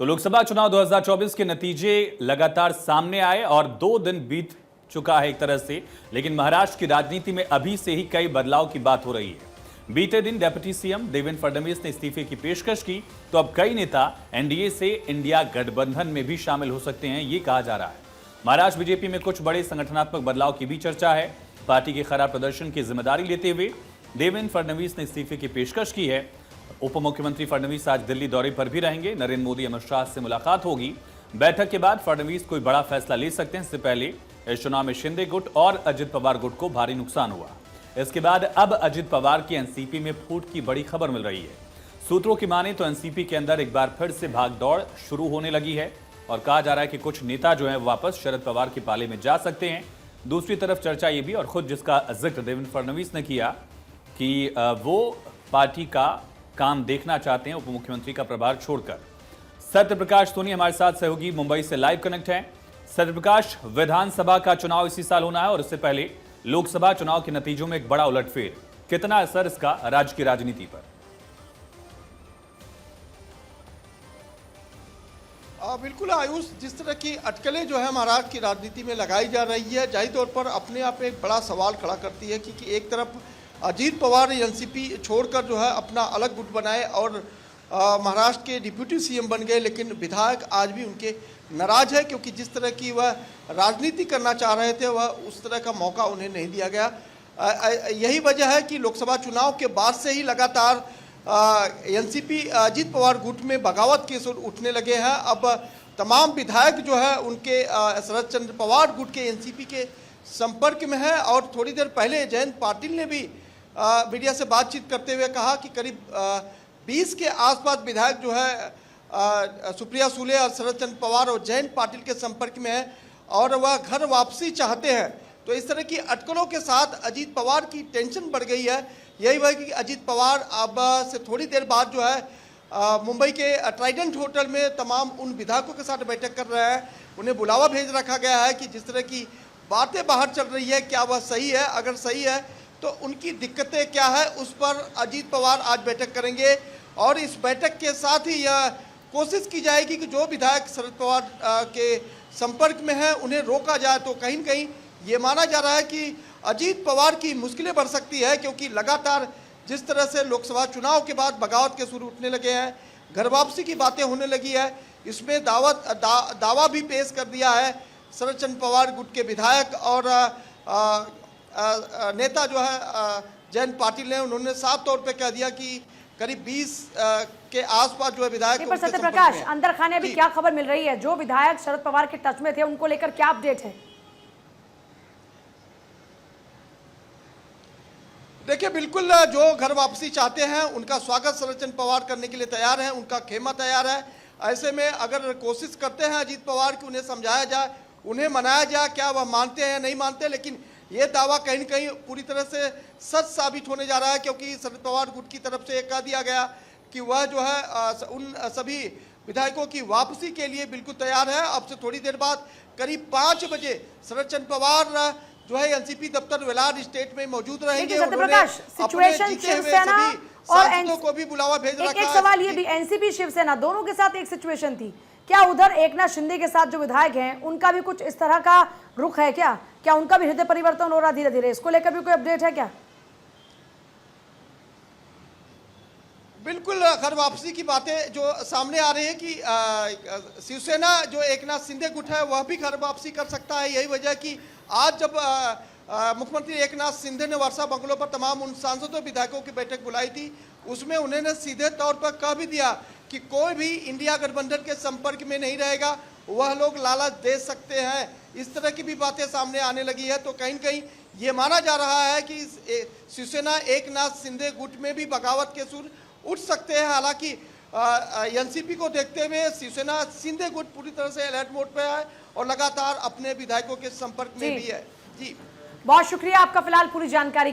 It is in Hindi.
तो लोकसभा चुनाव 2024 के नतीजे लगातार सामने आए और 2 दिन बीत चुका है एक तरह से, लेकिन महाराष्ट्र की राजनीति में अभी से ही कई बदलाव की बात हो रही है। बीते दिन डिप्टी सीएम देवेंद्र फडणवीस ने इस्तीफे की पेशकश की, तो अब कई नेता एनडीए से इंडिया गठबंधन में भी शामिल हो सकते हैं, ये कहा जा रहा है। महाराष्ट्र बीजेपी में कुछ बड़े संगठनात्मक बदलाव की भी चर्चा है। पार्टी के खराब प्रदर्शन की जिम्मेदारी लेते हुए देवेंद्र फडणवीस ने इस्तीफे की पेशकश की है। उप मुख्यमंत्री फडणवीस आज दिल्ली दौरे पर भी रहेंगे। नरेंद्र मोदी अमित शाह से मुलाकात होगी। बैठक के बाद फडणवीस कोई बड़ा फैसला ले सकते हैं। इससे पहले इस चुनाव में शिंदे गुट और अजित पवार गुट को भारी नुकसान हुआ। इसके बाद अब अजित पवार की एनसीपी में फूट की बड़ी खबर मिल रही है। सूत्रों की माने तो एनसीपी के अंदर एक बार फिर से भागदौड़ शुरू होने लगी है और कहा जा रहा है कि कुछ नेता जो है वापस शरद पवार के पाले में जा सकते हैं। दूसरी तरफ चर्चा ये भी, और खुद जिसका जिक्र देवेंद्र फडणवीस ने किया कि वो पार्टी का काम देखना चाहते हैं उप मुख्यमंत्री का प्रभार छोड़कर। सत्यप्रकाश सोनी हमारे साथ सहयोगी मुंबई से लाइव कनेक्ट हैं। सत्यप्रकाश, विधानसभा का चुनाव इसी साल होना है और इससे पहले लोकसभा चुनाव के नतीजों में एक बड़ा उलटफेर, कितना असर इसका राज्य की राजनीति पर? बिल्कुल आयुष, जिस तरह की अटकलें जो है महाराष्ट्र की राजनीति में लगाई जा रही है, जाहिर तौर पर अपने आप में एक बड़ा सवाल खड़ा करती है क्योंकि एक तरफ अजीत पवार एनसीपी छोड़कर जो है अपना अलग गुट बनाए और महाराष्ट्र के डिप्टी सीएम बन गए, लेकिन विधायक आज भी उनके नाराज है क्योंकि जिस तरह की वह राजनीति करना चाह रहे थे वह उस तरह का मौका उन्हें नहीं दिया गया। यही वजह है कि लोकसभा चुनाव के बाद से ही लगातार एनसीपी अजीत पवार गुट में बगावत के सुर उठने लगे हैं। अब तमाम विधायक जो है उनके शरद चंद्र पवार गुट के एनसीपी के संपर्क में है और थोड़ी देर पहले जयंत पाटिल ने भी मीडिया से बातचीत करते हुए कहा कि करीब 20 के आसपास विधायक जो है सुप्रिया सुले और शरद चंद्र पवार और जयंत पाटिल के संपर्क में है और वह घर वापसी चाहते हैं। तो इस तरह की अटकलों के साथ अजीत पवार की टेंशन बढ़ गई है। यही वजह कि अजीत पवार अब से थोड़ी देर बाद जो है मुंबई के ट्राइडेंट होटल में तमाम उन विधायकों के साथ बैठक कर रहे हैं। उन्हें बुलावा भेज रखा गया है कि जिस तरह की बातें बाहर चल रही है क्या वह सही है, अगर सही है तो उनकी दिक्कतें क्या है, उस पर अजीत पवार आज बैठक करेंगे और इस बैठक के साथ ही यह कोशिश की जाएगी कि जो विधायक शरद पवार के संपर्क में है उन्हें रोका जाए। तो कहीं न कहीं ये माना जा रहा है कि अजीत पवार की मुश्किलें बढ़ सकती है क्योंकि लगातार जिस तरह से लोकसभा चुनाव के बाद बगावत के सुर उठने लगे हैं, घर वापसी की बातें होने लगी है, इसमें दावा भी पेश कर दिया है शरद चंद्र पवार गुट के विधायक और नेता जो है जयंत पाटिल ने। उन्होंने साफ तौर पे कह दिया कि करीब 20 के आसपास जो है विधायक। पर सत्यप्रकाश, अंदर खाने अभी क्या खबर मिल रही है? जो विधायक शरद पवार के टच में थे उनको लेकर क्या अपडेट है? देखिए, बिल्कुल जो घर वापसी चाहते हैं उनका स्वागत शरद चंद्र पवार करने के लिए तैयार है, उनका खेमा तैयार है। ऐसे में अगर कोशिश करते हैं अजीत पवार की उन्हें समझाया जाए, उन्हें मनाया जाए, क्या वह मानते हैं नहीं मानते, लेकिन ये दावा कहीं न कहीं पूरी तरह से सच साबित होने जा रहा है क्योंकि शरद पवार गुट की तरफ से ये कह दिया गया कि वह जो है उन सभी विधायकों की वापसी के लिए बिल्कुल तैयार है। अब से थोड़ी देर बाद करीब 5 बजे शरद चंद्र पवार जो है एनसीपी दफ्तर वेलार स्टेट में मौजूद रहेंगे। सिचुएशन शिवसेना और को भी बुलावा भेज रखा है। एक सवाल ये भी, एनसीपी शिवसेना दोनों के साथ एक सिचुएशन थी, क्या उधर एकनाथ शिंदे के साथ जो विधायक हैं उनका भी कुछ इस तरह का रुख है क्या उनका भी हृदय परिवर्तन हो रहा धीरे धीरे? इसको लेकर भी कोई अपडेट है क्या? बिल्कुल, घर वापसी की बातें जो सामने आ रही है कि शिवसेना जो एकनाथ शिंदे गुट है वह भी घर वापसी कर सकता है। यही वजह कि आज जब मुख्यमंत्री एकनाथ शिंदे ने वर्षा बंगलों पर तमाम उन सांसदों विधायकों की बैठक बुलाई थी, उसमें उन्होंने सीधे तौर पर कह भी दिया कि कोई भी इंडिया गठबंधन के संपर्क में नहीं रहेगा, वह लोग लालच दे सकते हैं। इस तरह की भी बातें सामने आने लगी है। तो कहीं न कहीं ये माना जा रहा है कि शिवसेना एकनाथ शिंदे गुट में भी बगावत के सुर उठ सकते हैं। हालांकि एनसीपी को देखते हुए शिवसेना शिंदे गुट पूरी तरह से अलर्ट मोड पे है और लगातार अपने विधायकों के संपर्क में भी है। जी, बहुत शुक्रिया आपका फिलहाल पूरी जानकारी